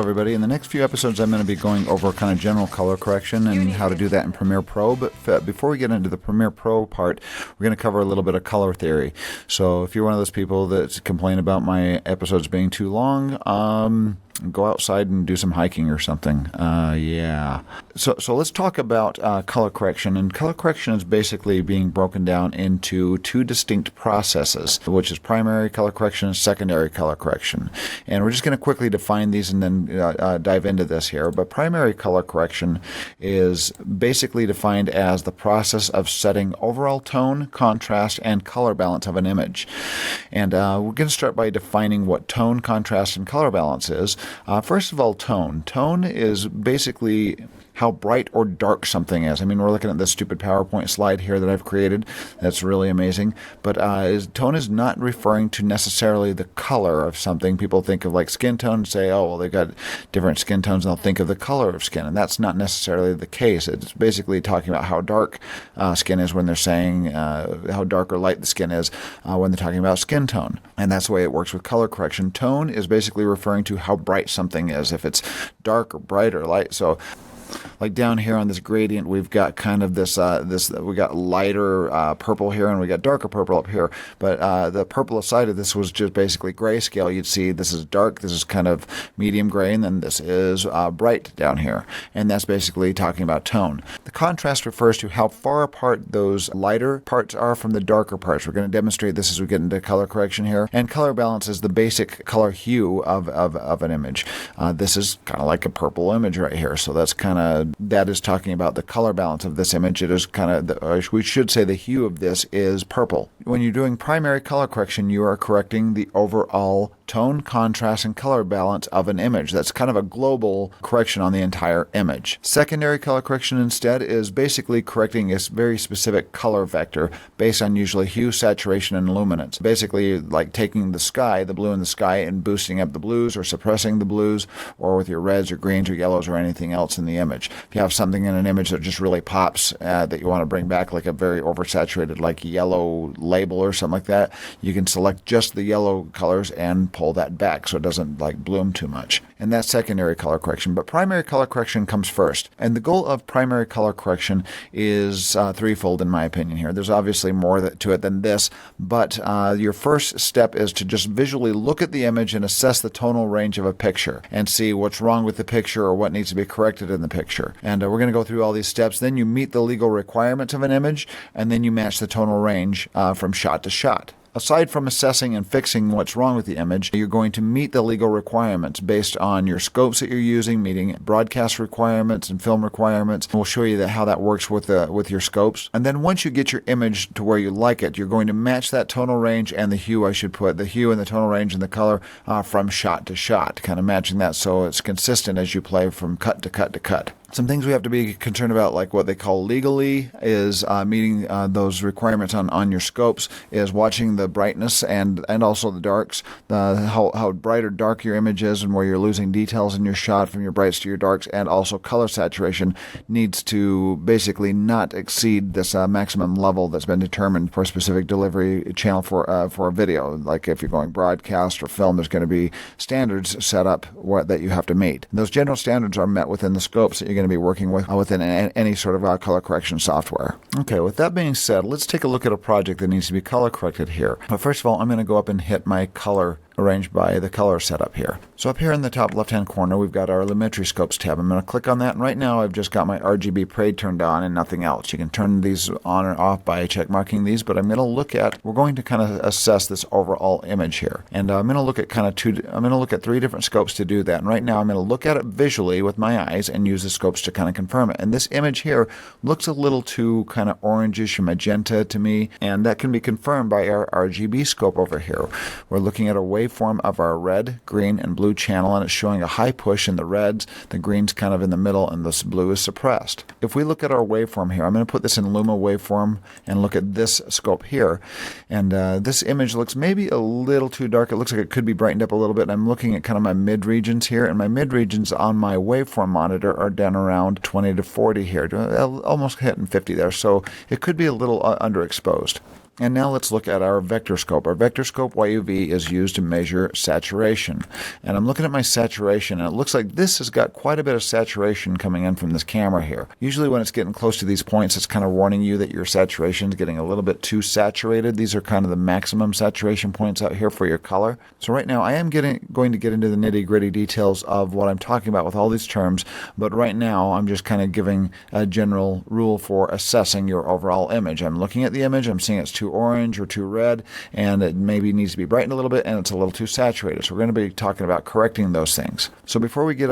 everybody. In the next few episodes, I'm going to be going over kind of general color correction and how to do that in Premiere Pro. But before we get into the Premiere Pro part, we're going to cover a little bit of color theory. So if you're one of those people that complain about my episodes being too long, go outside and do some hiking or something. Yeah. So let's talk about color correction. And color correction is basically being broken down into two distinct processes, which is primary color correction and secondary color correction. And we're just going to quickly define these and then dive into this here. But primary color correction is basically defined as the process of setting overall tone, contrast, and color balance of an image. And we're going to start by defining what tone, contrast, and color balance is. First of all, tone. Tone is basically how bright or dark something is. I mean, we're looking at this stupid PowerPoint slide here that I've created. That's really amazing. But tone is not referring to necessarily the color of something. People think of like skin tone and say, oh, well, they've got different skin tones, and they'll think of the color of skin. And that's not necessarily the case. It's basically talking about how dark skin is when they're saying how dark or light the skin is when they're talking about skin tone. And that's the way it works with color correction. Tone is basically referring to how bright something is, if it's dark or bright or light. So like down here on this gradient, we've got kind of this we got lighter purple here, and we got darker purple up here. But the purple side of this was just basically grayscale. You'd see this is dark, this is kind of medium gray, and then this is bright down here. And that's basically talking about tone. The contrast refers to how far apart those lighter parts are from the darker parts. We're going to demonstrate this as we get into color correction here. And color balance is the basic color hue of an image. This is kind of like a purple image right here. So that's that is talking about the color balance of this image. It is kind of, we should say the hue of this is purple. When you're doing primary color correction, you are correcting the overall tone, contrast, and color balance of an image. That's kind of a global correction on the entire image. Secondary color correction instead is basically correcting a very specific color vector based on usually hue, saturation, and luminance. Basically like taking the sky, the blue in the sky, and boosting up the blues or suppressing the blues, or with your reds or greens or yellows or anything else in the image. If you have something in an image that just really pops that you want to bring back, like a very oversaturated like yellow label or something like that, you can select just the yellow colors and pull that back so it doesn't like bloom too much. And that's secondary color correction. But primary color correction comes first. And the goal of primary color correction is threefold in my opinion here. There's obviously more to it than this, but your first step is to just visually look at the image and assess the tonal range of a picture and see what's wrong with the picture or what needs to be corrected in the picture. And we're going to go through all these steps. Then you meet the legal requirements of an image, and then you match the tonal range from shot to shot. Aside from assessing and fixing what's wrong with the image, you're going to meet the legal requirements based on your scopes that you're using, meeting broadcast requirements and film requirements. We'll show you how that works with your scopes. And then once you get your image to where you like it, you're going to match that tonal range and the hue, I should put, the hue and the tonal range and the color from shot to shot, kind of matching that so it's consistent as you play from cut to cut to cut. Some things we have to be concerned about, like what they call legally, is meeting those requirements on your scopes, is watching the brightness and also the darks, how bright or dark your image is and where you're losing details in your shot from your brights to your darks, and also color saturation needs to basically not exceed this maximum level that's been determined for a specific delivery channel for a video. Like if you're going broadcast or film, there's going to be standards set up that you have to meet. And those general standards are met within the scopes that you're going to be working with within any sort of color correction software. Okay, with that being said, let's take a look at a project that needs to be color corrected here. But first of all, I'm going to go up and hit my color arranged by the color setup here. So up here in the top left-hand corner, we've got our Lumetri Scopes tab. I'm going to click on that, and right now I've just got my RGB parade turned on and nothing else. You can turn these on or off by check marking these, but I'm going to we're going to kind of assess this overall image here. And I'm going to look at three different scopes to do that. And right now I'm going to look at it visually with my eyes and use the scopes to kind of confirm it. And this image here looks a little too kind of orangish or magenta to me, and that can be confirmed by our RGB scope over here. We're looking at a waveform of our red, green, and blue channel, and it's showing a high push in the reds, the green's kind of in the middle, and this blue is suppressed. If we look at our waveform here, I'm going to put this in Luma waveform and look at this scope here, and this image looks maybe a little too dark. It looks like it could be brightened up a little bit, and I'm looking at kind of my mid regions here, and my mid regions on my waveform monitor are down around 20 to 40 here, almost hitting 50 there, so it could be a little underexposed. And now let's look at our vector scope. Our vector scope YUV is used to measure saturation. And I'm looking at my saturation, and it looks like this has got quite a bit of saturation coming in from this camera here. Usually when it's getting close to these points, it's kind of warning you that your saturation is getting a little bit too saturated. These are kind of the maximum saturation points out here for your color. So right now I am going to get into the nitty-gritty details of what I'm talking about with all these terms, but right now I'm just kind of giving a general rule for assessing your overall image. I'm looking at the image, I'm seeing it's too orange or too red, and it maybe needs to be brightened a little bit, and it's a little too saturated. So we're going to be talking about correcting those things. So before we get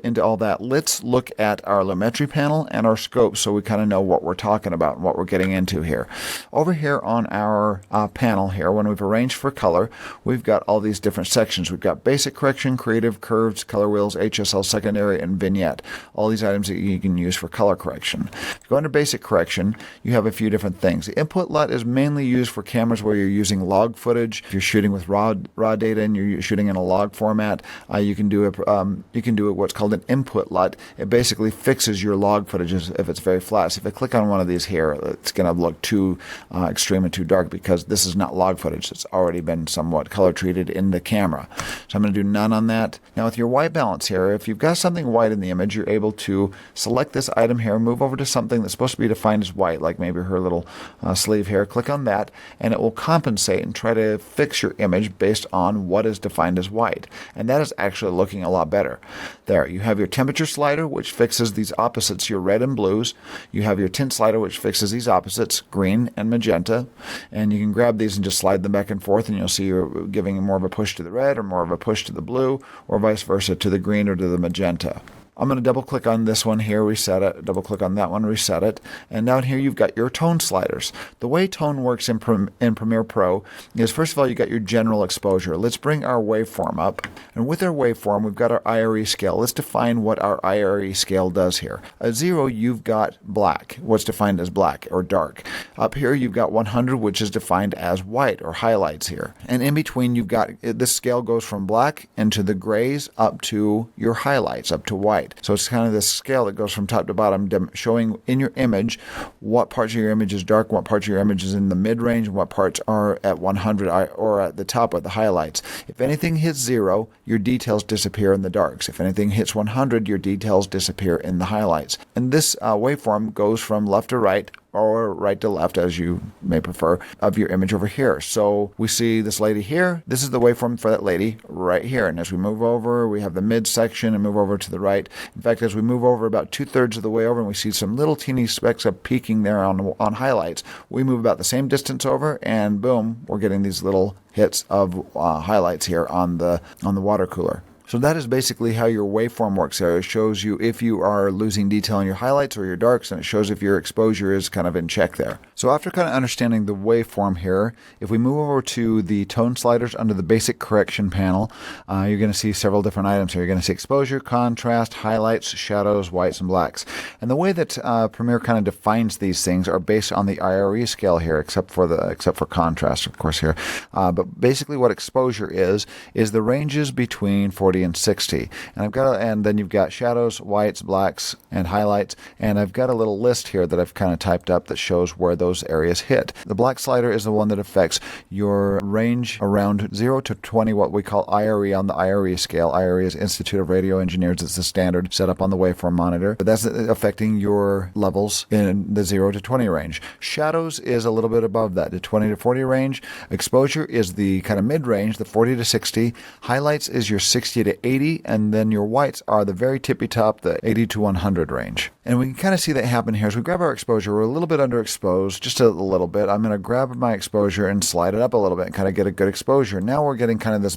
into all that, let's look at our Lumetri panel and our scope so we kind of know what we're talking about and what we're getting into here. Over here on our panel here, when we've arranged for color, we've got all these different sections. We've got basic correction, creative, curves, color wheels, HSL secondary, and vignette. All these items that you can use for color correction. If you go under basic correction, you have a few different things. The input LUT is mainly used for cameras where you're using log footage. If you're shooting with raw data and you're shooting in a log format, you can do what's called an input LUT. It basically fixes your log footage if it's very flat. So if I click on one of these here, it's going to look too extreme and too dark because this is not log footage. It's already been somewhat color treated in the camera. So I'm going to do none on that. Now with your white balance here, if you've got something white in the image, you're able to select this item here, move over to something that's supposed to be defined as white, like maybe her little sleeve here. Click on that, and it will compensate and try to fix your image based on what is defined as white. And that is actually looking a lot better. There, you have your temperature slider, which fixes these opposites, your red and blues. You have your tint slider, which fixes these opposites, green and magenta. And you can grab these and just slide them back and forth, and you'll see you're giving more of a push to the red or more of a push to the blue, or vice versa to the green or to the magenta. I'm going to double click on this one here, reset it, double click on that one, reset it, and down here you've got your tone sliders. The way tone works in Premiere Pro is, first of all, you got your general exposure. Let's bring our waveform up, and with our waveform we've got our IRE scale. Let's define what our IRE scale does here. At 0 you've got black, what's defined as black or dark. Up here you've got 100, which is defined as white or highlights here. And in between you've got, this scale goes from black into the grays up to your highlights, up to white. So it's kind of this scale that goes from top to bottom, showing in your image what parts of your image is dark, what parts of your image is in the mid-range, and what parts are at 100 or at the top of the highlights. If anything hits 0, your details disappear in the darks. If anything hits 100, your details disappear in the highlights. And this waveform goes from left to right, or right to left, as you may prefer, of your image over here. So we see this lady here. This is the waveform for that lady right here. And as we move over, we have the midsection and move over to the right. In fact, as we move over about 2/3 of the way over and we see some little teeny specks of peaking there on highlights, we move about the same distance over, and boom, we're getting these little hits of highlights here on the water cooler. So that is basically how your waveform works there. It shows you if you are losing detail in your highlights or your darks, and it shows if your exposure is kind of in check there. So after kind of understanding the waveform here, if we move over to the tone sliders under the basic correction panel, you're going to see several different items here. You're going to see exposure, contrast, highlights, shadows, whites, and blacks. And the way that Premiere kind of defines these things are based on the IRE scale here, except for contrast, of course, here. But basically what exposure is the ranges between 40 and 60, and then you've got shadows, whites, blacks, and highlights, and I've got a little list here that I've kind of typed up that shows where those areas hit. The black slider is the one that affects your range around 0 to 20, what we call IRE on the IRE scale. IRE is Institute of Radio Engineers. It's the standard set up on the waveform monitor, but that's affecting your levels in the 0 to 20 range. Shadows is a little bit above that, the 20 to 40 range. Exposure is the kind of mid-range, the 40 to 60. Highlights is your 60 to 80, and then your whites are the very tippy top, the 80 to 100 range. And we can kind of see that happen here. As we grab our exposure, we're a little bit underexposed, just a little bit. I'm going to grab my exposure and slide it up a little bit and kind of get a good exposure. Now we're getting kind of this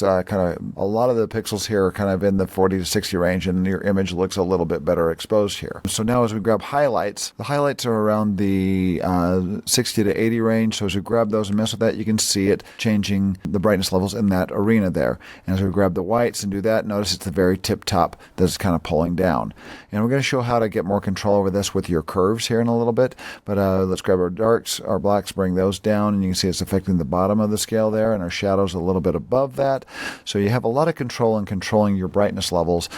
kind of, a lot of the pixels here are kind of in the 40 to 60 range, and your image looks a little bit better exposed here. So now as we grab highlights, the highlights are around the 60 to 80 range. So as we grab those and mess with that, you can see it changing the brightness levels in that arena there. And as we grab the whites and do that, notice it's the very tip top that's kind of pulling down. And we're going to show how how to get more control over this with your curves here in a little bit, but let's grab our darks, our blacks, bring those down, and you can see it's affecting the bottom of the scale there, and our shadows a little bit above that. So you have a lot of control in controlling your brightness levels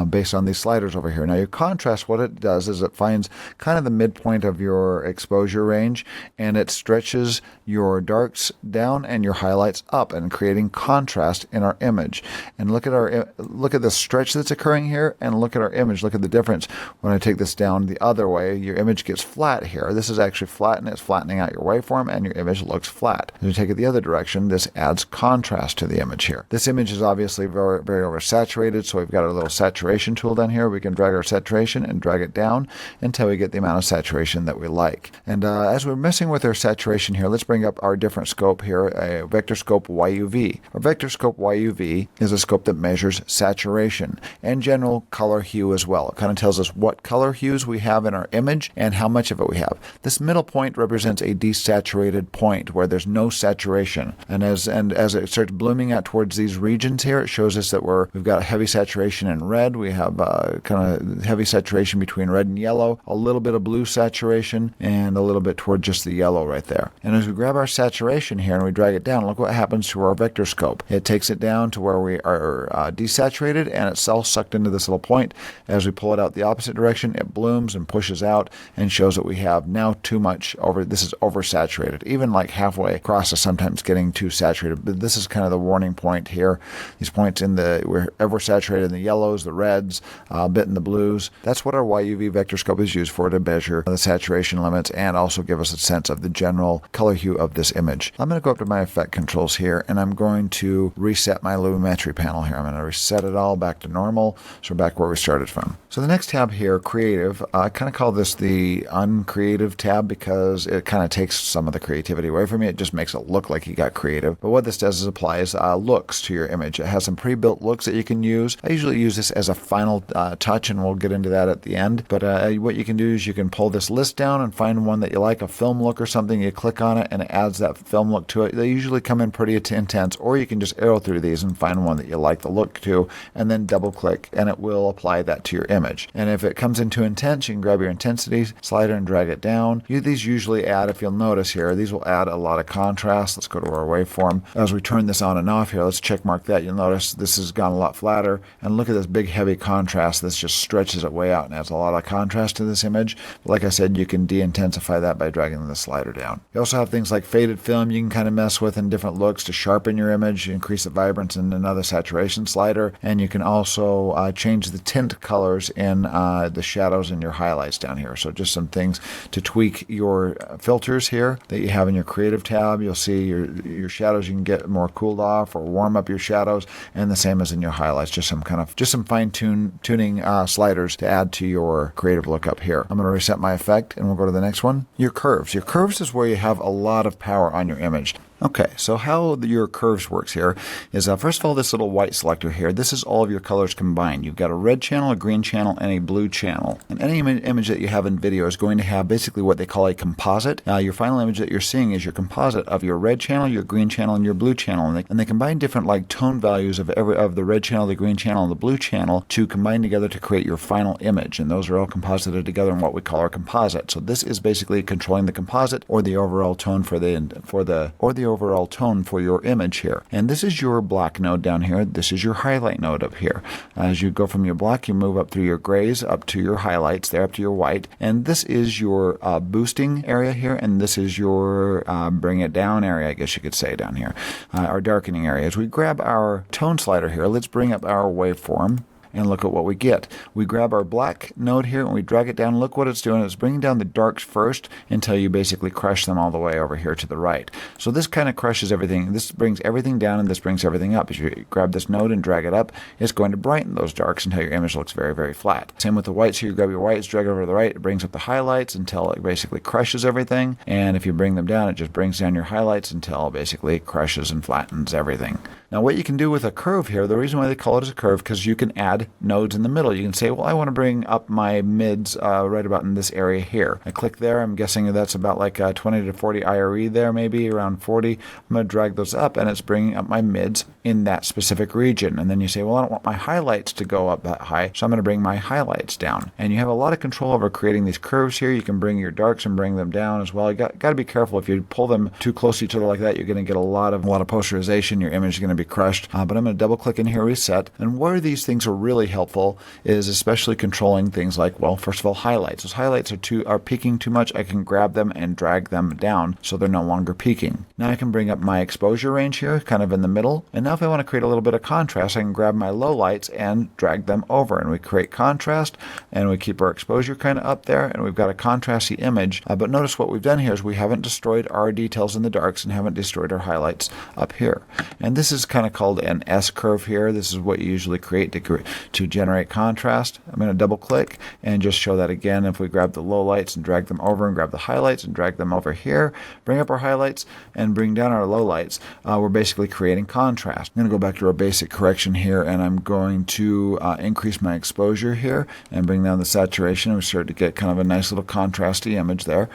based on these sliders over here. Now your contrast, what it does is it finds kind of the midpoint of your exposure range, and it stretches your darks down and your highlights up, and creating contrast in our image. And look at the stretch that's occurring here, and look at our image. Look at the difference. When I take this down the other way, your image gets flat here. This is actually flat, and it's flattening out your waveform, and your image looks flat. If you take it the other direction, this adds contrast to the image here. This image is obviously very, very oversaturated, so we've got a little saturation tool down here. We can drag our saturation and drag it down until we get the amount of saturation that we like. And as we're messing with our saturation here, let's bring up our different scope here, a vector scope YUV. Our vector scope YUV is a scope that measures saturation and general color hue as well. It kind of tells us what color hues we have in our image and how much of it we have. This middle point represents a desaturated point where there's no saturation. And as it starts blooming out towards these regions here, it shows us that we've got a heavy saturation in red. We have kind of heavy saturation between red and yellow, a little bit of blue saturation, and a little bit toward just the yellow right there. And as we grab our saturation here and we drag it down, look what happens to our vector scope. It takes it down to where we are desaturated, and it's all sucked into this little point. As we pull it out the opposite direction, it blooms and pushes out and shows that we have now too much this is oversaturated. Even like halfway across is sometimes getting too saturated, but this is kind of the warning point here. These points we're oversaturated in the yellows, the reds, a bit in the blues. That's what our YUV vector scope is used for, to measure the saturation limits and also give us a sense of the general color hue of this image. I'm going to go up to my effect controls here, and I'm going to reset my Lumetri panel here. I'm going to reset it all back to normal, so back where we started from. So the next tab here, creative, I kind of call this the uncreative tab because it kind of takes some of the creativity away from you. It just makes it look like you got creative. But what this does is applies looks to your image. It has some pre-built looks that you can use. I usually use this as a final touch, and we'll get into that at the end. But what you can do is you can pull this list down and find one that you like, a film look or something. You click on it, and it adds that film look to it. They usually come in pretty intense, or you can just arrow through these and find one that you like the look to, and then double click, and it will apply that to your image. And if it comes into intense, you can grab your intensity slider and drag it down. These usually add, if you'll notice here, these will add a lot of contrast. Let's go to our waveform. As we turn this on and off here, let's check mark that. You'll notice this has gone a lot flatter, and look at this big heavy contrast. This just stretches it way out and adds a lot of contrast to this image. But like I said, you can de-intensify that by dragging the slider down. You also have things like faded film you can kind of mess with in different looks to sharpen your image, increase the vibrance in another saturation slider, and you can also change the tint colors in the shadows and your highlights down here. So just some things to tweak your filters here that you have in your creative tab. You'll see your shadows you can get more cooled off or warm up your shadows, and the same as in your highlights, just some fine tuning sliders to add to your creative look up here. I'm going to reset my effect, and we'll go to the next one. Your curves. Your curves is where you have a lot of power on your image. Okay, so how your curves works here is, first of all, this little white selector here, this is all of your colors combined. You've got a red channel, a green channel, and a blue channel. And any image that you have in video is going to have basically what they call a composite. Your final image that you're seeing is your composite of your red channel, your green channel, and your blue channel. And they combine different like tone values of the red channel, the green channel, and the blue channel to combine together to create your final image. And those are all composited together in what we call our composite. So this is basically controlling the composite or the overall tone for the overall tone for your image here. And this is your black node down here. This is your highlight node up here. As you go from your black, you move up through your grays, up to your highlights, there up to your white. And this is your boosting area here, and this is your bring it down area, I guess you could say, down here. Our darkening area. As we grab our tone slider here, let's bring up our waveform. And look at what we get. We grab our black node here and we drag it down. Look what it's doing. It's bringing down the darks first until you basically crush them all the way over here to the right. So this kind of crushes everything. This brings everything down and this brings everything up. As you grab this node and drag it up, it's going to brighten those darks until your image looks very, very flat. Same with the whites here. You grab your whites, drag it over to the right. It brings up the highlights until it basically crushes everything. And if you bring them down, it just brings down your highlights until it basically crushes and flattens everything. Now what you can do with a curve here, the reason why they call it as a curve, because you can add add nodes in the middle. You can say, well, I want to bring up my mids right about in this area here. I click there. I'm guessing that's about like 20 to 40 IRE there, maybe around 40. I'm going to drag those up, and it's bringing up my mids in that specific region. And then you say, well, I don't want my highlights to go up that high, so I'm going to bring my highlights down. And you have a lot of control over creating these curves here. You can bring your darks and bring them down as well. You got to be careful. If you pull them too close to each other like that, you're going to get a lot of posterization. Your image is going to be crushed. But I'm going to double click in here, reset. And where these things are really helpful is especially controlling things like, well, first of all, highlights. Those highlights are peaking too much. I can grab them and drag them down so they're no longer peaking. Now I can bring up my exposure range here, kind of in the middle. And now if I want to create a little bit of contrast, I can grab my lowlights and drag them over. And we create contrast, and we keep our exposure kind of up there, and we've got a contrasty image. But notice what we've done here is we haven't destroyed our details in the darks and haven't destroyed our highlights up here. And this is kind of called an S-curve here. This is what you usually create to generate contrast. I'm going to double click and just show that again. If we grab the lowlights and drag them over, and grab the highlights and drag them over here, bring up our highlights and bring down our lowlights, we're basically creating contrast. I'm going to go back to our basic correction here, and I'm going to increase my exposure here and bring down the saturation. We start to get kind of a nice little contrasty image there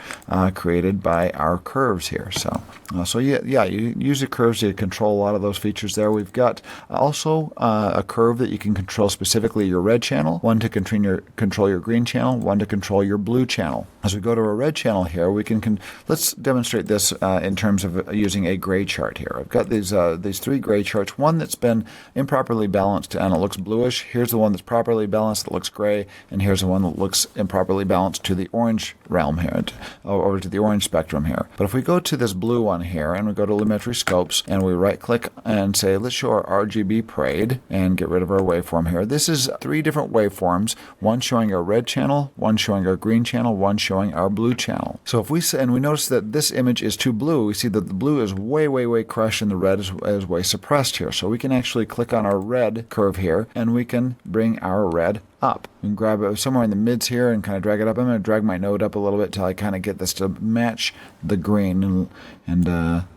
created by our curves here. So you use the curves to control a lot of those features there. We've got also a curve that you can control specifically your red channel, one to control your green channel, one to control your blue channel. As we go to a red channel here, we can let's demonstrate this in terms of using a gray chart here. I've got these three gray charts, one that's been improperly balanced and it looks bluish. Here's the one that's properly balanced that looks gray, and here's the one that looks improperly balanced to the orange realm here, over to the orange spectrum here. But if we go to this blue one here and we go to Lumetri Scopes and we right click and say, let's show our RGB parade and get rid of our waveform here. This is three different waveforms, one showing our red channel, one showing our green channel, one showing our blue channel. So if we notice that this image is too blue, we see that the blue is way crushed and the red is way suppressed here. So we can actually click on our red curve here and we can bring our red up. We can grab it somewhere in the mids here and kind of drag it up. I'm going to drag my node up a little bit till I kind of get this to match the green. And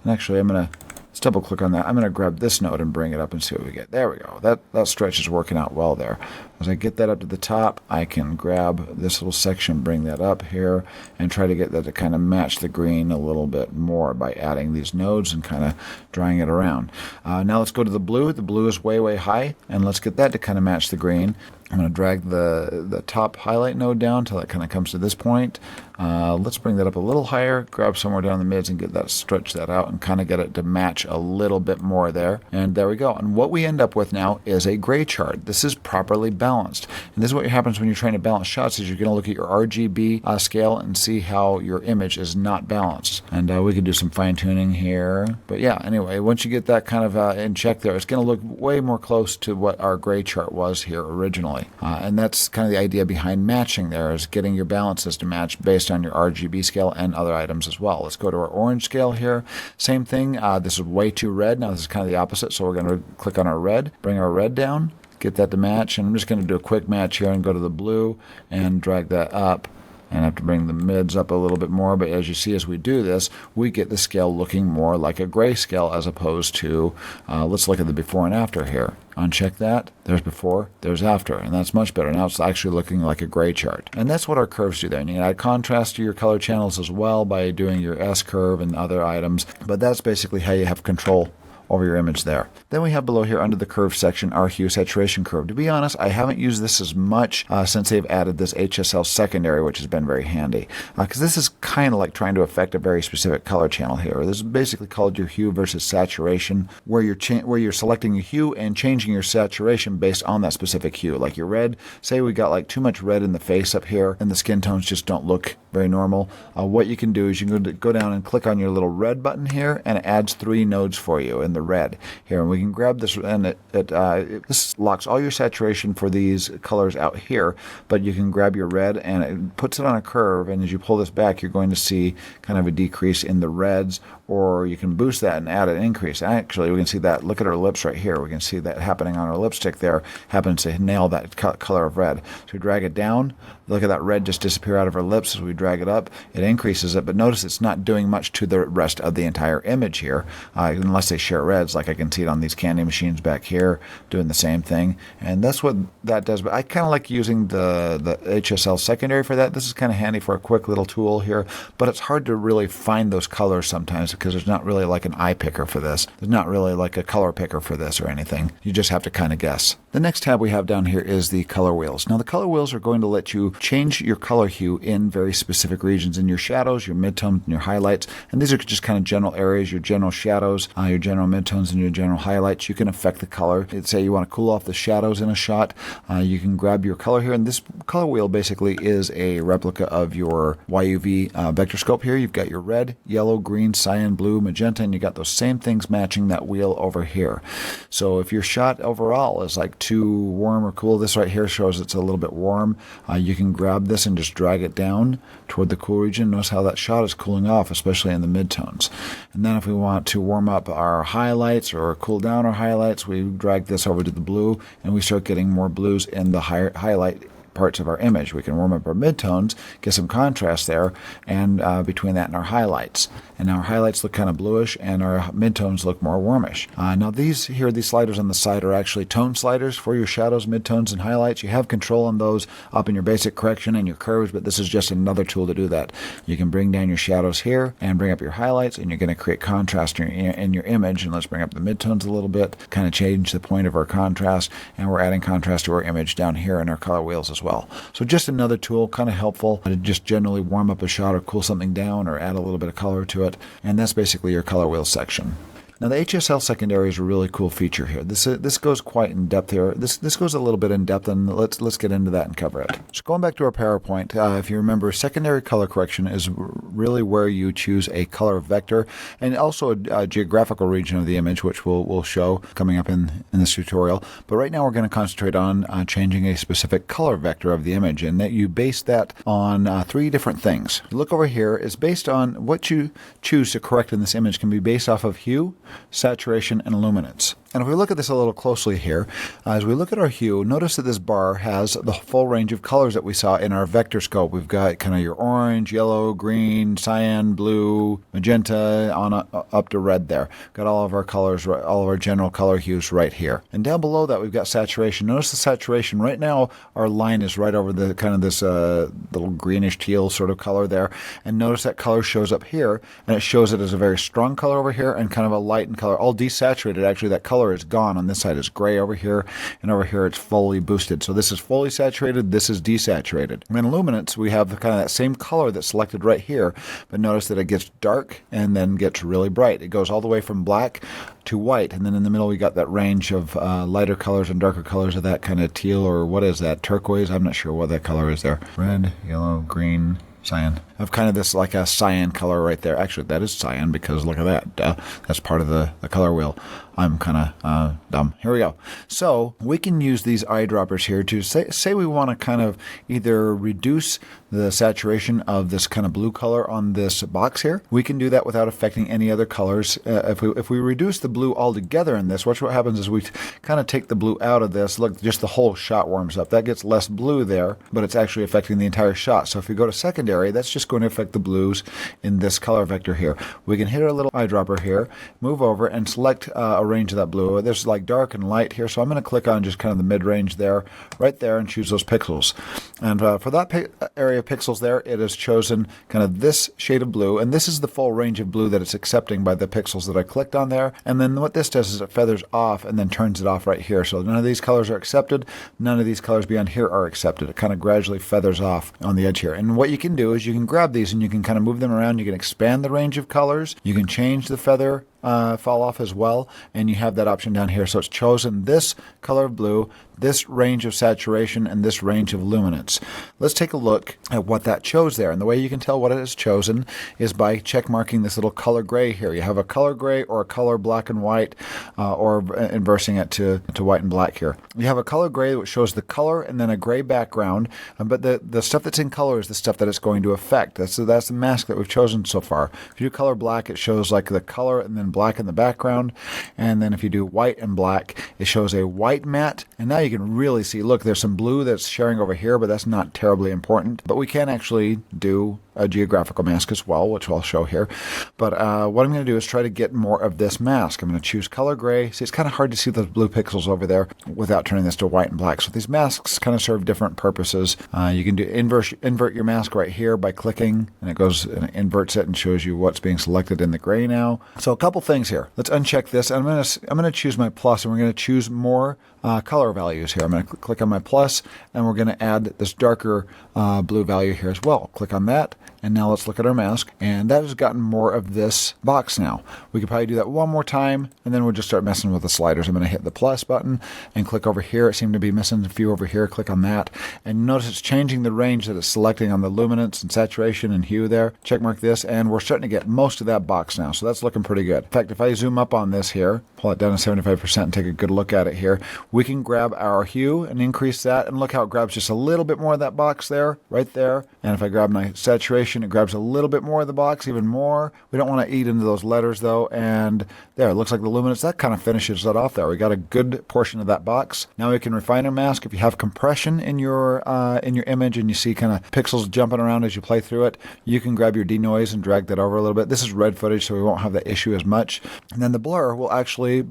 actually I'm going to double click on that. I'm going to grab this node and bring it up and see what we get. There we go. That stretch is working out well there. As I get that up to the top, I can grab this little section, bring that up here, and try to get that to kind of match the green a little bit more by adding these nodes and kind of drawing it around. Now let's go to the blue. The blue is way high, and let's get that to kind of match the green. I'm going to drag the top highlight node down until it kind of comes to this point. Let's bring that up a little higher, grab somewhere down the mids and get that, stretch that out and kind of get it to match a little bit more there. And there we go. And what we end up with now is a gray chart. This is properly balanced. And this is what happens when you're trying to balance shots, is you're going to look at your RGB scale and see how your image is not balanced. And we could do some fine tuning here. But yeah, anyway, once you get that kind of in check there, it's going to look way more close to what our gray chart was here originally. And that's kind of the idea behind matching there, is getting your balances to match based on your RGB scale and other items as well. Let's go to our orange scale here. Same thing. This is way too red. Now this is kind of the opposite. So we're going to click on our red, bring our red down, get that to match. And I'm just going to do a quick match here and go to the blue and drag that up. And I have to bring the mids up a little bit more, but as you see, as we do this, we get the scale looking more like a gray scale as opposed to, let's look at the before and after here. Uncheck that. There's before, there's after, and that's much better. Now it's actually looking like a gray chart. And that's what our curves do there. And you can add contrast to your color channels as well by doing your S-curve and other items, but that's basically how you have control over your image there. Then we have below here under the curve section our hue saturation curve. To be honest, I haven't used this as much since they've added this HSL Secondary, which has been very handy. Because this is kind of like trying to affect a very specific color channel here. This is basically called your hue versus saturation, where you're selecting a hue and changing your saturation based on that specific hue. Like your red, say we got like too much red in the face up here and the skin tones just don't look very normal. What you can do is you can go down and click on your little red button here, and it adds 3 nodes for you in the red here. And we can grab this, and this locks all your saturation for these colors out here, but you can grab your red and it puts it on a curve, and as you pull this back, you're going to see kind of a decrease in the reds, or you can boost that and add an increase. Actually, we can see that. Look at our lips right here. We can see that happening on our lipstick there. Happens to nail that color of red. So we drag it down. Look at that red just disappear out of our lips. As we drag it up, it increases it, but notice it's not doing much to the rest of the entire image here, unless they share reds, like I can see it on these candy machines back here doing the same thing. And that's what that does. But I kind of like using the HSL Secondary for that. This is kind of handy for a quick little tool here, but it's hard to really find those colors sometimes because there's not really like an eye picker for this. There's not really like a color picker for this or anything. You just have to kind of guess. The next tab we have down here is the color wheels. Now the color wheels are going to let you change your color hue in very specific regions, in your shadows, your midtones, and your highlights. And these are just kind of general areas, your general shadows, your general midtones, and your general highlights. You can affect the color. Say you want to cool off the shadows in a shot, you can grab your color here. And this color wheel basically is a replica of your YUV vector scope here. You've got your red, yellow, green, cyan, blue, magenta, and you got those same things matching that wheel over here. So if your shot overall is like too warm or cool, this right here shows it's a little bit warm. You can grab this and just drag it down toward the cool region. Notice how that shot is cooling off, especially in the midtones. And then if we want to warm up our highlights or cool down our highlights, we drag this over to the blue and we start getting more blues in the highlight parts of our image. We can warm up our midtones, get some contrast there, and between that and our highlights. And our highlights look kind of bluish, and our midtones look more warmish. Now these sliders on the side are actually tone sliders for your shadows, midtones, and highlights. You have control on those up in your basic correction and your curves, but this is just another tool to do that. You can bring down your shadows here and bring up your highlights, and you're going to create contrast in your image. And let's bring up the midtones a little bit, kind of change the point of our contrast, and we're adding contrast to our image down here in our color wheels as well. So just another tool, kind of helpful to just generally warm up a shot or cool something down or add a little bit of color to it. And that's basically your color wheel section. Now the HSL Secondary is a really cool feature here. This goes quite in depth here. This goes a little bit in depth, and let's get into that and cover it. So going back to our PowerPoint, if you remember, secondary color correction is really where you choose a color vector and also a geographical region of the image, which we'll show coming up in this tutorial. But right now we're going to concentrate on changing a specific color vector of the image, and that you base that on three different things. Look over here. It's based on what you choose to correct in this image can be based off of hue, saturation, and luminance. And if we look at this a little closely here, as we look at our hue, notice that this bar has the full range of colors that we saw in our vector scope. We've got kind of your orange, yellow, green, cyan, blue, magenta, on up to red there. Got all of our colors, all of our general color hues right here. And down below that, we've got saturation. Notice the saturation. Right now, our line is right over the kind of this little greenish teal sort of color there. And notice that color shows up here, and it shows it as a very strong color over here and kind of a light in color. All desaturated, actually, that color is gone. On this side is gray over here, and over here it's fully boosted. So this is fully saturated, this is desaturated. And in luminance, we have kind of that same color that's selected right here, but notice that it gets dark and then gets really bright. It goes all the way from black to white, and then in the middle we got that range of lighter colors and darker colors of that kind of teal, or what is that, turquoise? I'm not sure what that color is there. Red, yellow, green, cyan. I have kind of this like a cyan color right there. Actually, that is cyan because look at that. That's part of the color wheel. I'm kind of dumb. Here we go. So we can use these eyedroppers here to say we want to kind of either reduce the saturation of this kind of blue color on this box here. We can do that without affecting any other colors. If we reduce the blue altogether in this, what happens is we kind of take the blue out of this. Look, just the whole shot warms up. That gets less blue there, but it's actually affecting the entire shot. So if we go to secondary, that's just going to affect the blues in this color vector here. We can hit our little eyedropper here, move over, and select a range of that blue. There's like dark and light here, so I'm going to click on just kind of the mid-range there, right there, and choose those pixels. And for that area of pixels there, it has chosen kind of this shade of blue, and this is the full range of blue that it's accepting by the pixels that I clicked on there. And then what this does is it feathers off and then turns it off right here. So none of these colors are accepted, none of these colors beyond here are accepted. It kind of gradually feathers off on the edge here. And what you can do is you can grab these and you can kind of move them around. You can expand the range of colors. You can change the feather fall off as well, and you have that option down here. So it's chosen this color of blue, this range of saturation, and this range of luminance. Let's take a look at what that chose there. And the way you can tell what it has chosen is by check marking this little color gray here. You have a color gray or a color black and white, or inversing it to white and black here. You have a color gray which shows the color and then a gray background, but the stuff that's in color is the stuff that it's going to affect. That's the mask that we've chosen so far. If you do color black, it shows like the color and then and black in the background. And then if you do white and black, it shows a white matte. And now you can really see, look, there's some blue that's sharing over here, but that's not terribly important. But we can actually do a geographical mask as well, which I'll show here. But what I'm going to do is try to get more of this mask. I'm going to choose color gray. See, it's kind of hard to see those blue pixels over there without turning this to white and black. So these masks kind of serve different purposes. You can do invert your mask right here by clicking, and it goes and inverts it and shows you what's being selected in the gray now. So a couple things here. Let's uncheck this. I'm going to choose my plus, and we're going to choose more color values here. I'm going to click on my plus, and we're going to add this darker blue value here as well. Click on that, and now let's look at our mask, and that has gotten more of this box now. We could probably do that one more time, and then we'll just start messing with the sliders. I'm going to hit the plus button and click over here. It seemed to be missing a few over here. Click on that, and notice it's changing the range that it's selecting on the luminance and saturation and hue there. Check mark this, and we're starting to get most of that box now, so that's looking pretty good. In fact, if I zoom up on this here, pull it down to 75% and take a good look at it here, we can grab our hue and increase that, and look how it grabs just a little bit more of that box there, right there. And if I grab my saturation, it grabs a little bit more of the box, even more. We don't want to eat into those letters though, and there, it looks like the luminance, that kind of finishes that off there. We got a good portion of that box. Now we can refine our mask. If you have compression in your image and you see kind of pixels jumping around as you play through it, you can grab your denoise and drag that over a little bit. This is red footage, so we won't have that issue as much. And then the blur will actually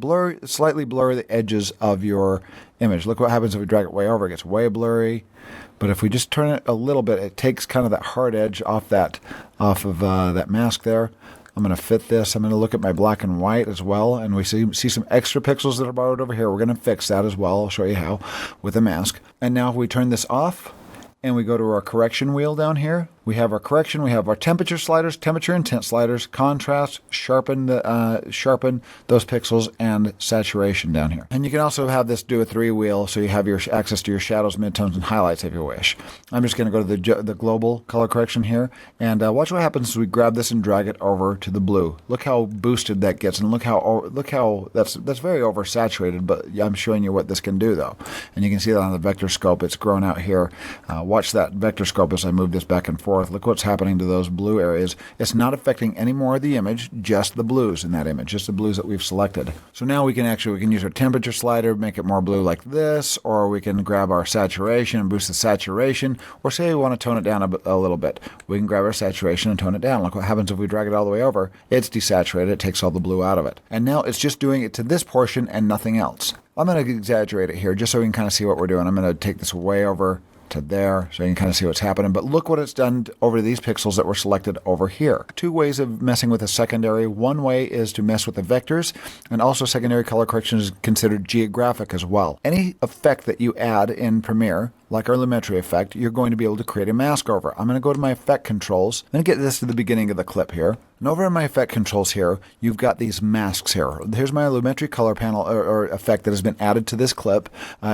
slightly blur the edges of your image. Look what happens if we drag it way over. It gets way blurry. But if we just turn it a little bit, it takes kind of that hard edge off of that mask there. I'm going to fit this. I'm going to look at my black and white as well, and we see some extra pixels that are borrowed over here. We're going to fix that as well. I'll show you how with the mask. And now if we turn this off and we go to our correction wheel down here, we have our correction, we have our temperature sliders, temperature and tint sliders, contrast, sharpen those pixels, and saturation down here. And you can also have this do a 3-wheel, so you have your access to your shadows, midtones, and highlights if you wish. I'm just going to go to the global color correction here, and watch what happens as we grab this and drag it over to the blue. Look how boosted that gets, and look how that's very oversaturated. But I'm showing you what this can do though, and you can see that on the vector scope. It's grown out here. Watch that vector scope as I move this back and forth. Look what's happening to those blue areas. It's not affecting any more of the image, just the blues in that image, just the blues that we've selected. So now we can use our temperature slider, make it more blue like this, or we can grab our saturation and boost the saturation, or say we want to tone it down a little bit. We can grab our saturation and tone it down. Look what happens if we drag it all the way over. It's desaturated. It takes all the blue out of it. And now it's just doing it to this portion and nothing else. I'm going to exaggerate it here just so we can kind of see what we're doing. I'm going to take this way over to there so you can kind of see what's happening. But look what it's done over these pixels that were selected over here. 2 ways of messing with a secondary. One way is to mess with the vectors, and also secondary color correction is considered geographic as well. Any effect that you add in Premiere, like our Lumetri effect, you're going to be able to create a mask over. I'm going to go to my effect controls. I'm going to get this to the beginning of the clip here. And over in my effect controls here, you've got these masks here. Here's my Lumetri Color Panel or effect that has been added to this clip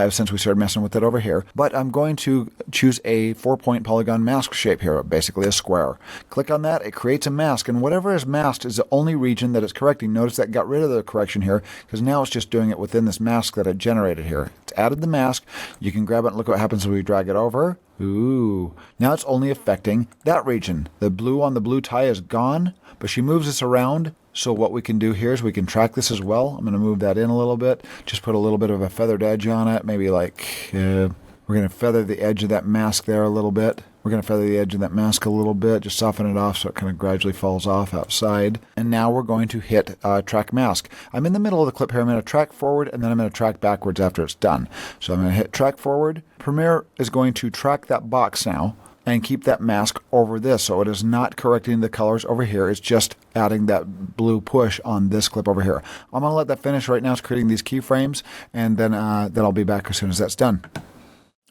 since we started messing with it over here. But I'm going to choose a 4-point polygon mask shape here, basically a square. Click on that, it creates a mask, and whatever is masked is the only region that it's correcting. Notice that got rid of the correction here, because now it's just doing it within this mask that it generated here. It's added the mask. You can grab it and look what happens when we drag it over. Ooh, now it's only affecting that region. The blue on the blue tie is gone, but she moves this around. So what we can do here is we can track this as well. I'm going to move that in a little bit. Just put a little bit of a feathered edge on it. Maybe like, we're going to feather the edge of that mask there a little bit. We're going to feather the edge of that mask a little bit, just soften it off so it kind of gradually falls off outside. And now we're going to hit track mask. I'm in the middle of the clip here. I'm going to track forward, and then I'm going to track backwards after it's done. So I'm going to hit track forward. Premiere is going to track that box now and keep that mask over this. So it is not correcting the colors over here. It's just adding that blue push on this clip over here. I'm going to let that finish right now. It's creating these keyframes, and then I'll be back as soon as that's done.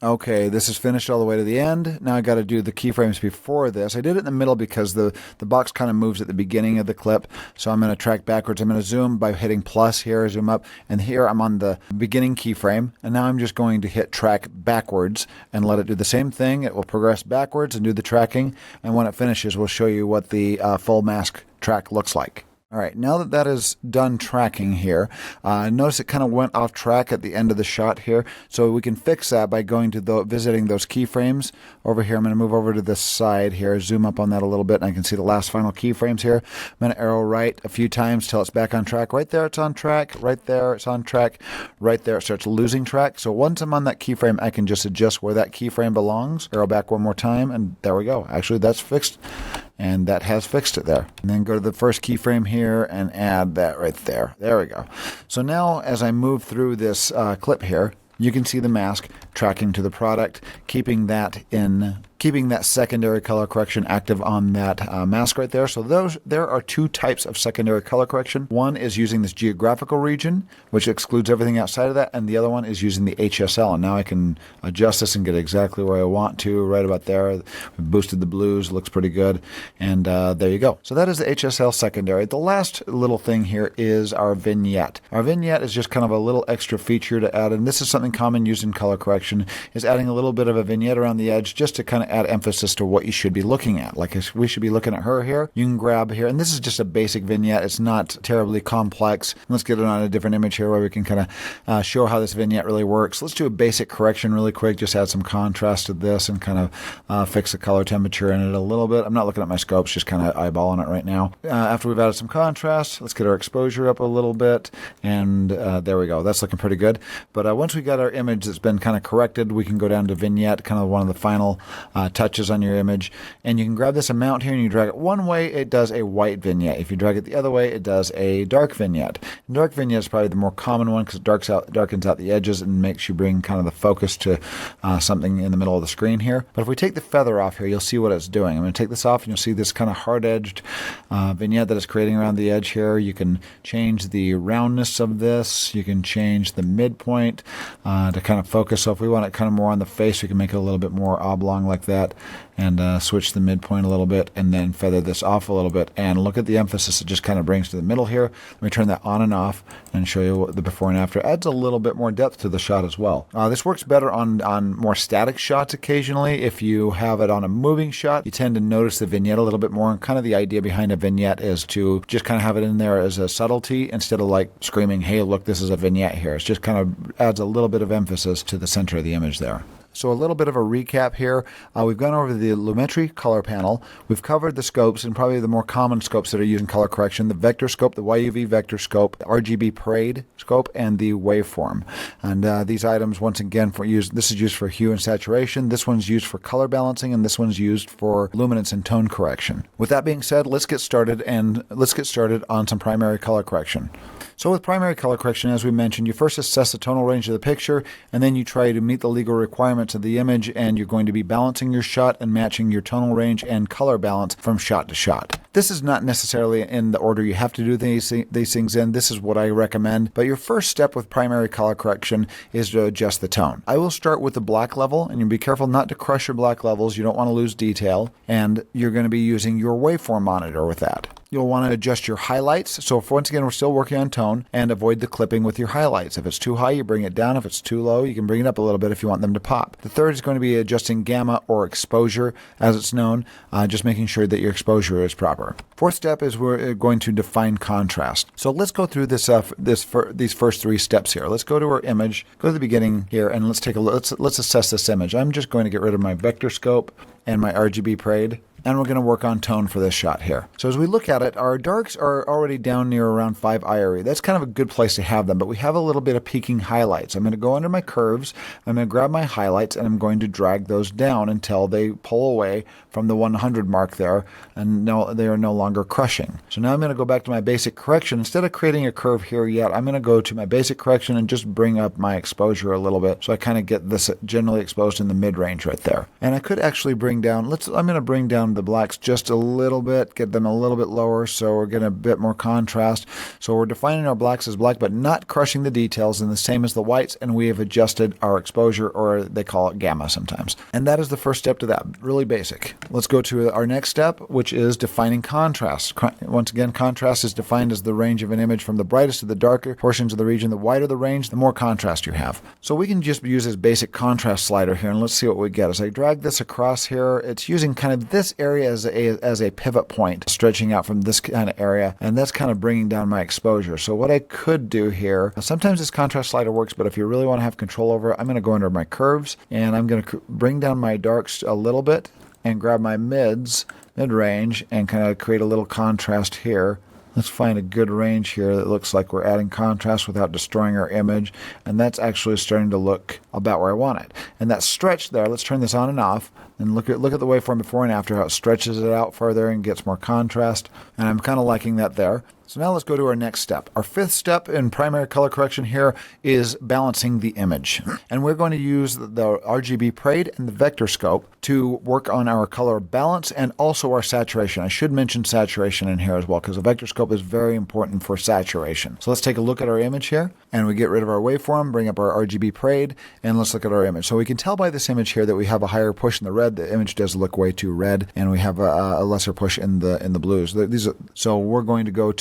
Okay, this is finished all the way to the end. Now I got to do the keyframes before this. I did it in the middle because the box kind of moves at the beginning of the clip. So I'm going to track backwards. I'm going to zoom by hitting plus here, zoom up. And here I'm on the beginning keyframe. And now I'm just going to hit track backwards and let it do the same thing. It will progress backwards and do the tracking. And when it finishes, we'll show you what the full mask track looks like. All right, now that that is done tracking here, notice it kind of went off track at the end of the shot here. So we can fix that by going to visiting those keyframes over here. I'm going to move over to this side here, zoom up on that a little bit, and I can see the last final keyframes here. I'm going to arrow right a few times till it's back on track. Right there, it's on track. Right there, it's on track. Right there, it starts losing track. So once I'm on that keyframe, I can just adjust where that keyframe belongs. Arrow back one more time, and there we go. Actually, that's fixed. And that has fixed it there. And then go to the first keyframe here and add that right there. There we go. So now as I move through this clip here, you can see the mask tracking to the product, keeping that secondary color correction active on that mask right there. So there are two types of secondary color correction. One is using this geographical region, which excludes everything outside of that, and the other one is using the HSL. And now I can adjust this and get exactly where I want to, right about there. We've boosted the blues, looks pretty good, and there you go. So that is the HSL secondary. The last little thing here is our vignette. Our vignette is just kind of a little extra feature to add, and this is something common used in color correction, is adding a little bit of a vignette around the edge just to kind of add emphasis to what you should be looking at. Like if we should be looking at her here, you can grab here, and this is just a basic vignette. It's not terribly complex. Let's get it on a different image here where we can kind of show how this vignette really works. Let's do a basic correction really quick, just add some contrast to this and kind of fix the color temperature in it a little bit. I'm not looking at my scopes, just kind of eyeballing it right now. After we've added some contrast, let's get our exposure up a little bit, and there we go. That's looking pretty good. But once we got our image that's been kind of corrected, we can go down to vignette, kind of one of the final touches on your image, and you can grab this amount here and you drag it one way, it does a white vignette. If you drag it the other way, it does a dark vignette. And dark vignette is probably the more common one because it darkens out the edges and makes you bring kind of the focus to something in the middle of the screen here. But if we take the feather off here, you'll see what it's doing. I'm going to take this off and you'll see this kind of hard-edged vignette that it's creating around the edge here. You can change the roundness of this. You can change the midpoint to kind of focus. So if we want it kind of more on the face, we can make it a little bit more oblong like that, and switch the midpoint a little bit, and then feather this off a little bit, and look at the emphasis it just kind of brings to the middle here. Let me turn that on and off and show you what the before and after. Adds a little bit more depth to the shot as well. This works better on more static shots occasionally. If you have it on a moving shot, you tend to notice the vignette a little bit more, and kind of the idea behind a vignette is to just kind of have it in there as a subtlety instead of like screaming, hey look, this is a vignette here. It just kind of adds a little bit of emphasis to the center of the image there. So a little bit of a recap here. We've gone over the Lumetri Color Panel. We've covered the scopes and probably the more common scopes that are used in color correction: the vector scope, the YUV vector scope, the RGB parade scope, and the waveform. And these items, once again, this is used for hue and saturation. This one's used for color balancing, and this one's used for luminance and tone correction. With that being said, let's get started on some primary color correction. So with primary color correction, as we mentioned, you first assess the tonal range of the picture, and then you try to meet the legal requirements of the image, and you're going to be balancing your shot and matching your tonal range and color balance from shot to shot. This is not necessarily in the order you have to do these things in. This is what I recommend. But your first step with primary color correction is to adjust the tone. I will start with the black level, and you be careful not to crush your black levels. You don't want to lose detail, and you're going to be using your waveform monitor with that. You'll want to adjust your highlights. So if, once again, we're still working on tone, and avoid the clipping with your highlights. If it's too high, you bring it down. If it's too low, you can bring it up a little bit if you want them to pop. The third is going to be adjusting gamma, or exposure as it's known, just making sure that your exposure is proper. Fourth step is we're going to define contrast. So let's go through these first three steps here. Let's go to our image, go to the beginning here, and let's take a look. Let's assess this image. I'm just going to get rid of my vector scope and my RGB parade, and we're going to work on tone for this shot here. So as we look at it, our darks are already down near around 5 IRE. That's kind of a good place to have them, but we have a little bit of peaking highlights. I'm going to go under my curves, I'm going to grab my highlights, and I'm going to drag those down until they pull away from the 100 mark there, and they are no longer crushing. So now I'm going to go back to my basic correction. Instead of creating a curve here yet, I'm going to go to my basic correction and just bring up my exposure a little bit, so I kind of get this generally exposed in the mid-range right there. And I could actually bring down, I'm going to bring down the blacks just a little bit, get them a little bit lower, so we're getting a bit more contrast. So we're defining our blacks as black, but not crushing the details, and the same as the whites, and we have adjusted our exposure, or they call it gamma sometimes. And that is the first step to that, really basic. Let's go to our next step, which is defining contrast. Once again, contrast is defined as the range of an image from the brightest to the darker portions of the region. The wider the range, the more contrast you have. So we can just use this basic contrast slider here, and let's see what we get. As I drag this across here, it's using kind of this area area as a pivot point, stretching out from this kind of area, and that's kind of bringing down my exposure. So what I could do here, sometimes this contrast slider works, but if you really want to have control over it, I'm going to go under my curves, and I'm going to bring down my darks a little bit and grab my mid-range, and kind of create a little contrast here. Let's find a good range here that looks like we're adding contrast without destroying our image, and that's actually starting to look about where I want it. And that stretch there, let's turn this on and off, and look at the waveform before and after, how it stretches it out further and gets more contrast, and I'm kind of liking that there. So now let's go to our next step. Our fifth step in primary color correction here is balancing the image. And we're going to use the RGB parade and the vector scope to work on our color balance and also our saturation. I should mention saturation in here as well, because the vector scope is very important for saturation. So let's take a look at our image here, and we get rid of our waveform, bring up our RGB parade, and let's look at our image. So we can tell by this image here that we have a higher push in the red. The image does look way too red, and we have a lesser push in the blues. So we're going to go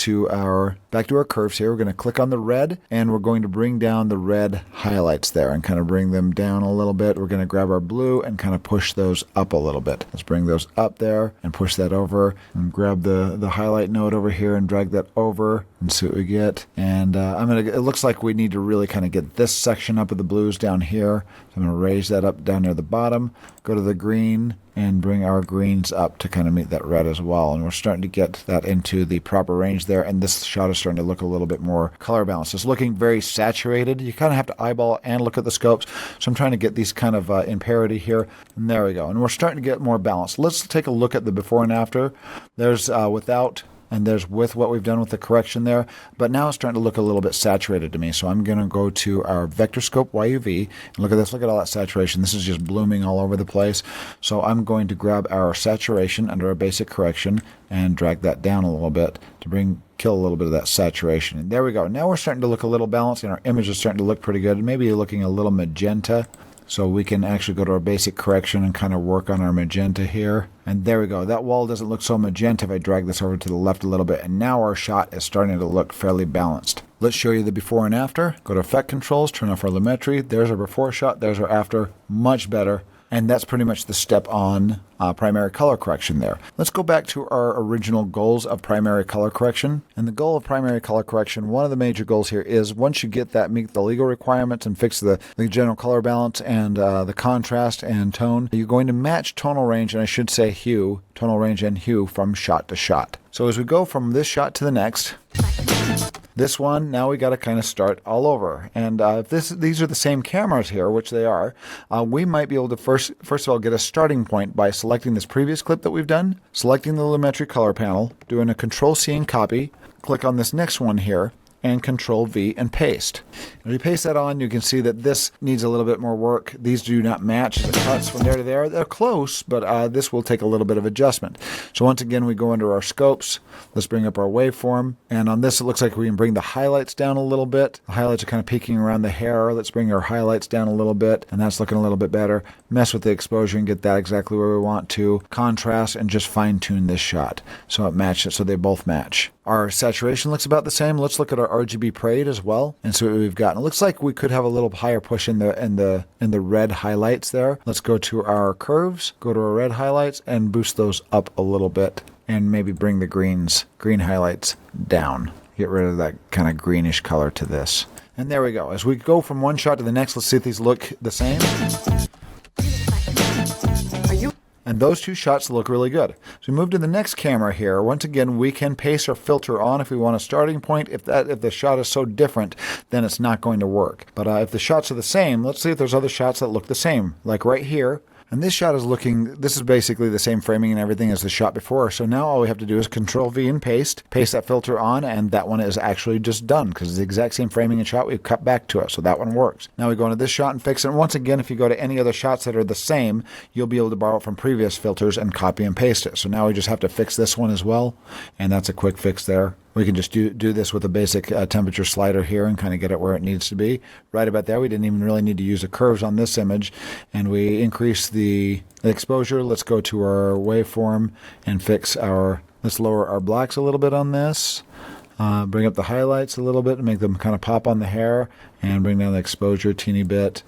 back to our curves here. We're going to click on the red, and we're going to bring down the red highlights there and kind of bring them down a little bit. We're going to grab our blue and kind of push those up a little bit. Let's bring those up there and push that over, and grab the highlight node over here and drag that over and see what we get. And it looks like we need to really kind of get this section up of the blues down here. So I'm going to raise that up down near the bottom, go to the green, and bring our greens up to kind of meet that red as well. And we're starting to get that into the proper range there, and this shot is starting to look a little bit more color balanced. It's looking very saturated. You kind of have to eyeball and look at the scopes. So I'm trying to get these kind of in parity here, and there we go. And we're starting to get more balanced. Let's take a look at the before and after. There's without, and there's with what we've done with the correction there, but now it's starting to look a little bit saturated to me. So I'm going to go to our vector scope YUV, and look at this, look at all that saturation. This is just blooming all over the place. So I'm going to grab our saturation under our basic correction and drag that down a little bit to kill a little bit of that saturation. And there we go. Now we're starting to look a little balanced, and our image is starting to look pretty good. Maybe looking a little magenta. So we can actually go to our basic correction and kind of work on our magenta here. And there we go. That wall doesn't look so magenta if I drag this over to the left a little bit. And now our shot is starting to look fairly balanced. Let's show you the before and after. Go to Effect Controls, turn off our Lumetri. There's our before shot. There's our after. Much better. And that's pretty much the step on primary color correction there. Let's go back to our original goals of primary color correction. And the goal of primary color correction, one of the major goals here is once you get that, meet the legal requirements and fix the general color balance and the contrast and tone, you're going to match tonal range, and I should say hue, tonal range and hue from shot to shot. So as we go from this shot to the next, this one, now we got to kind of start all over. And if these are the same cameras here, which they are, we might be able to first of all get a starting point by selecting this previous clip that we've done, selecting the Lumetri Color Panel, doing a Control-C and copy, click on this next one here, and Control-V and paste. If you paste that on, you can see that this needs a little bit more work. These do not match the cuts from there to there. They're close, but this will take a little bit of adjustment. So once again, we go under our scopes. Let's bring up our waveform. And on this, it looks like we can bring the highlights down a little bit. The highlights are kind of peeking around the hair. Let's bring our highlights down a little bit, and that's looking a little bit better. Mess with the exposure and get that exactly where we want to. Contrast and just fine-tune this shot so it matches, so they both match. Our saturation looks about the same. Let's look at our RGB parade as well and see what we've got. And it looks like we could have a little higher push in the red highlights there. Let's go to our curves, go to our red highlights, and boost those up a little bit, and maybe bring the green highlights down. Get rid of that kind of greenish color to this. And there we go. As we go from one shot to the next, let's see if these look the same. And those two shots look really good. So we move to the next camera here. Once again, we can paste our filter on if we want a starting point. If the shot is so different, then it's not going to work. But if the shots are the same, let's see if there's other shots that look the same. Like right here. And this shot is this is basically the same framing and everything as the shot before. So now all we have to do is Control-V and paste that filter on, and that one is actually just done because it's the exact same framing and shot. We've cut back to it, so that one works. Now we go into this shot and fix it. And once again, if you go to any other shots that are the same, you'll be able to borrow it from previous filters and copy and paste it. So now we just have to fix this one as well, and that's a quick fix there. We can just do this with a basic temperature slider here and kind of get it where it needs to be. Right about there, we didn't even really need to use the curves on this image. And we increase the exposure. Let's go to our waveform and let's lower our blacks a little bit on this. Bring up the highlights a little bit and make them kind of pop on the hair. And bring down the exposure a teeny bit.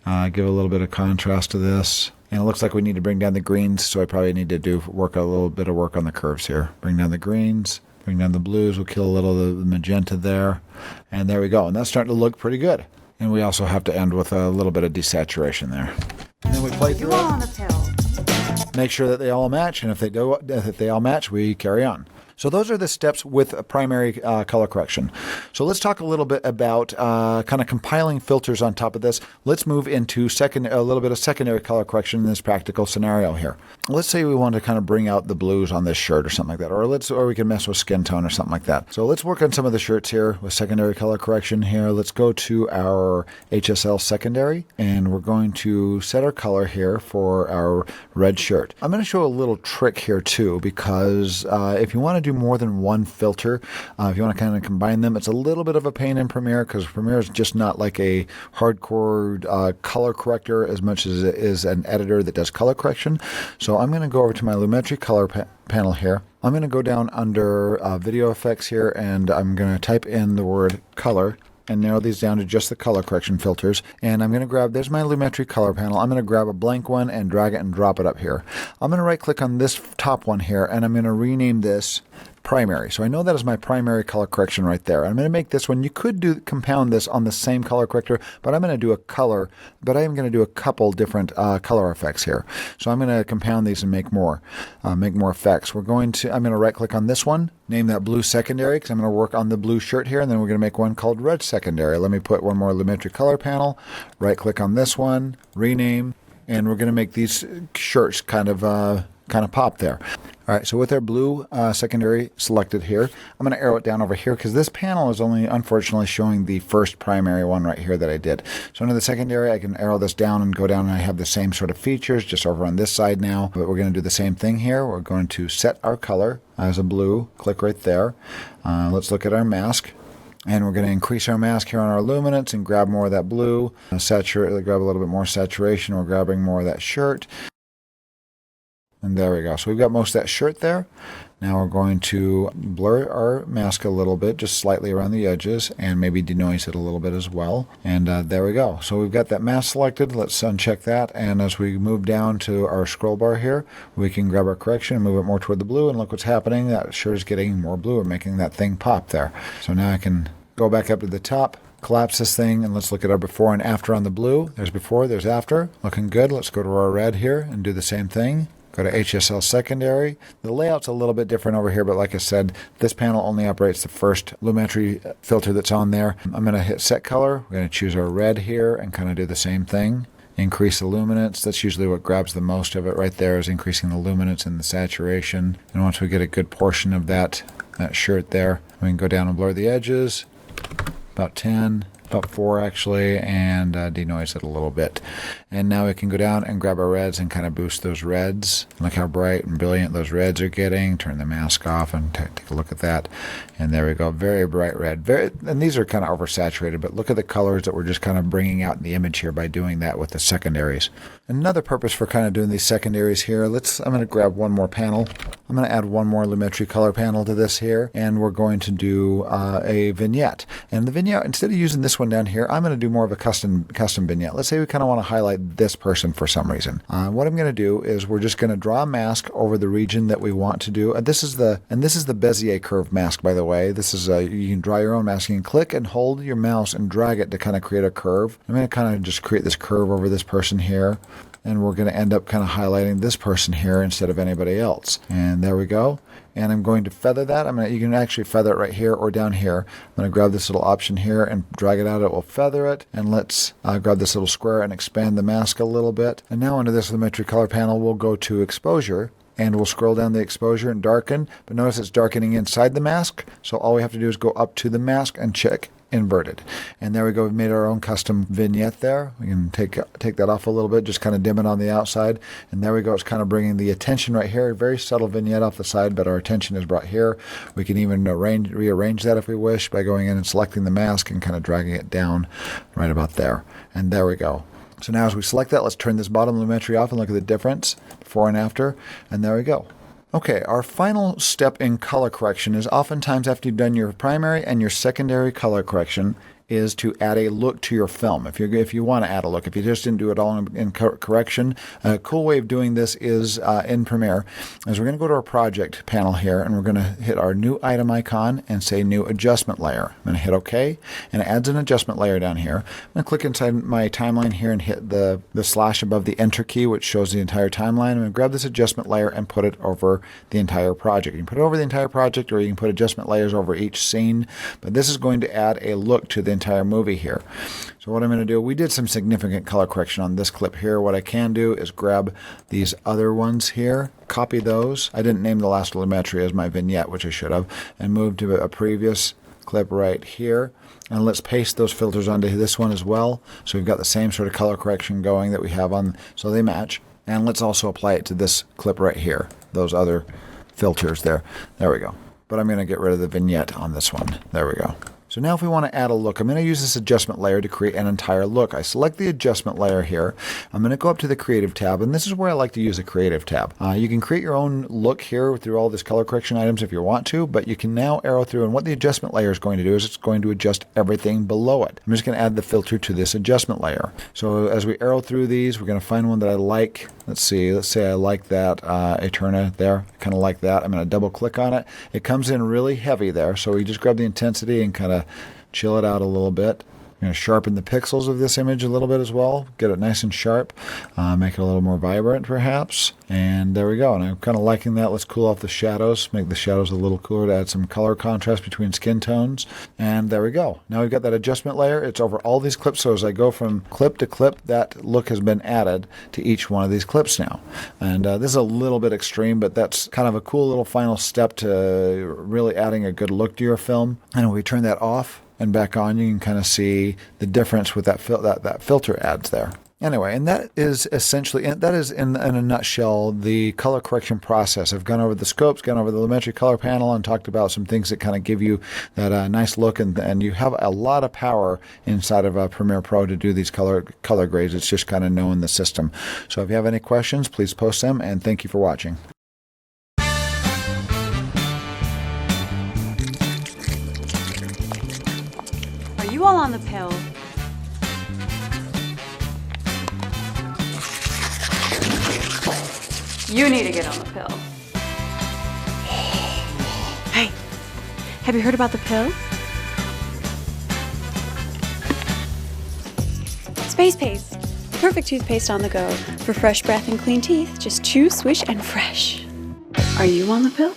Give a little bit of contrast to this. And it looks like we need to bring down the greens, so I probably need to work a little bit of work on the curves here. Bring down the greens, bring down the blues. We'll kill a little of the magenta there. And there we go. And that's starting to look pretty good. And we also have to end with a little bit of desaturation there. And then we play through it. Make sure that they all match, and if they all match, we carry on. So those are the steps with primary color correction. So let's talk a little bit about kind of compiling filters on top of this. Let's move into a little bit of secondary color correction in this practical scenario here. Let's say we want to kind of bring out the blues on this shirt or something like that, or we can mess with skin tone or something like that. So let's work on some of the shirts here with secondary color correction here. Let's go to our HSL Secondary, and we're going to set our color here for our red shirt. I'm going to show a little trick here too, because if you want to do more than one filter, if you want to kind of combine them, it's a little bit of a pain in Premiere, because Premiere is just not like a hardcore color corrector as much as it is an editor that does color correction. So I'm going to go over to my Lumetri Color Panel here. I'm going to go down under video effects here, and I'm going to type in the word color and narrow these down to just the color correction filters. And I'm going to grab, there's my Lumetri Color Panel. I'm going to grab a blank one and drag it and drop it up here. I'm going to right click on this top one here, and I'm going to rename this primary. So I know that is my primary color correction right there. I'm going to make this one. You could compound this on the same color corrector, but I'm going to do a color, but I am going to do a couple different color effects here. So I'm going to compound these and make more effects. I'm going to right click on this one, name that blue secondary, because I'm going to work on the blue shirt here, and then we're going to make one called red secondary. Let me put one more Lumetri Color Panel, right click on this one, rename, and we're going to make these shirts kind of pop there. All right, so with our blue secondary selected here, I'm going to arrow it down over here, because this panel is only unfortunately showing the first primary one right here that I did. So under the secondary, I can arrow this down and go down, and I have the same sort of features just over on this side now. But we're going to do the same thing here. We're going to set our color as a blue. Click right there. Let's look at our mask. And we're going to increase our mask here on our luminance and grab more of that blue. Grab a little bit more saturation. We're grabbing more of that shirt. And there we go. So we've got most of that shirt there. Now we're going to blur our mask a little bit, just slightly around the edges, and maybe denoise it a little bit as well. And there we go. So we've got that mask selected. Let's uncheck that. And as we move down to our scroll bar here, we can grab our correction and move it more toward the blue. And look what's happening. That shirt is getting more blue. We're making that thing pop there. So now I can go back up to the top, collapse this thing, and let's look at our before and after on the blue. There's before, there's after. Looking good. Let's go to our red here and do the same thing. Go to HSL Secondary. The layout's a little bit different over here, but like I said, this panel only operates the first Lumetri filter that's on there. I'm going to hit Set Color. We're going to choose our red here and kind of do the same thing. Increase the luminance. That's usually what grabs the most of it right there, is increasing the luminance and the saturation. And once we get a good portion of that shirt there, we can go down and blur the edges. About 10. About 4 actually, and denoise it a little bit. And now we can go down and grab our reds and kind of boost those reds. Look how bright and brilliant those reds are getting. Turn the mask off and take a look at that. And there we go, very bright red. And these are kind of oversaturated, but look at the colors that we're just kind of bringing out in the image here by doing that with the secondaries. Another purpose for kind of doing these secondaries here, I'm going to grab one more panel. I'm going to add one more Lumetri Color Panel to this here, and we're going to do a vignette. And the vignette, instead of using this one down here, I'm going to do more of a custom vignette. Let's say we kind of want to highlight this person for some reason. What I'm going to do is we're just going to draw a mask over the region that we want to do. This is the Bezier curve mask, by the way. This is you can draw your own mask. You can click and hold your mouse and drag it to kind of create a curve. I'm going to kind of just create this curve over this person here. And we're going to end up kind of highlighting this person here instead of anybody else. And there we go. And I'm going to feather that. You can actually feather it right here or down here. I'm going to grab this little option here and drag it out. It will feather it. And let's grab this little square and expand the mask a little bit. And now under this Lumetri Color Panel, we'll go to Exposure. And we'll scroll down the exposure and darken. But notice it's darkening inside the mask. So all we have to do is go up to the mask and check Inverted. And there we go. We've made our own custom vignette there. We can take that off a little bit, just kind of dim it on the outside. And there we go. It's kind of bringing the attention right here. Very subtle vignette off the side, but our attention is brought here. We can even rearrange that if we wish by going in and selecting the mask and kind of dragging it down right about there. And there we go. So now as we select that, let's turn this bottom Lumetri off and look at the difference before and after. And there we go. Okay, our final step in color correction is oftentimes after you've done your primary and your secondary color correction is to add a look to your film. If you want to add a look, if you just didn't do it all in correction, a cool way of doing this is in Premiere, is we're going to go to our project panel here, and we're going to hit our new item icon and say new adjustment layer. I'm going to hit OK, and it adds an adjustment layer down here. I'm going to click inside my timeline here and hit the slash above the enter key, which shows the entire timeline. I'm going to grab this adjustment layer and put it over the entire project. You can put it over the entire project, or you can put adjustment layers over each scene, but this is going to add a look to the entire movie here. So what I'm going to do, we did some significant color correction on this clip here. What I can do is grab these other ones here, copy those. I didn't name the last Lumetri as my vignette, which I should have, and move to a previous clip right here. And let's paste those filters onto this one as well. So we've got the same sort of color correction going that we have on, so they match. And let's also apply it to this clip right here, those other filters there. There we go. But I'm going to get rid of the vignette on this one. There we go. So now if we want to add a look, I'm going to use this adjustment layer to create an entire look. I select the adjustment layer here. I'm going to go up to the Creative tab, and this is where I like to use the Creative tab. You can create your own look here through all these color correction items if you want to, but you can now arrow through, and what the adjustment layer is going to do is it's going to adjust everything below it. I'm just going to add the filter to this adjustment layer. So as we arrow through these, we're going to find one that I like. Let's say I like that Eterna there. I kind of like that. I'm going to double click on it. It comes in really heavy there, so we just grab the intensity and kind of chill it out a little bit. I'm going to sharpen the pixels of this image a little bit as well. Get it nice and sharp. Make it a little more vibrant perhaps. And there we go. And I'm kind of liking that. Let's cool off the shadows. Make the shadows a little cooler to add some color contrast between skin tones. And there we go. Now we've got that adjustment layer. It's over all these clips. So as I go from clip to clip, that look has been added to each one of these clips now. And this is a little bit extreme, but that's kind of a cool little final step to really adding a good look to your film. And when we turn that off and back on, you can kind of see the difference with that filter adds there. Anyway, and that is essentially, that is in a nutshell, the color correction process. I've gone over the scopes, gone over the Lumetri Color Panel, and talked about some things that kind of give you that nice look, and you have a lot of power inside of Premiere Pro to do these color grades. It's just kind of knowing the system. So if you have any questions, please post them, and thank you for watching. Are you all on the pill? You need to get on the pill. Hey, have you heard about the pill? Space Paste. Perfect toothpaste on the go. For fresh breath and clean teeth, just chew, swish, and fresh. Are you on the pill?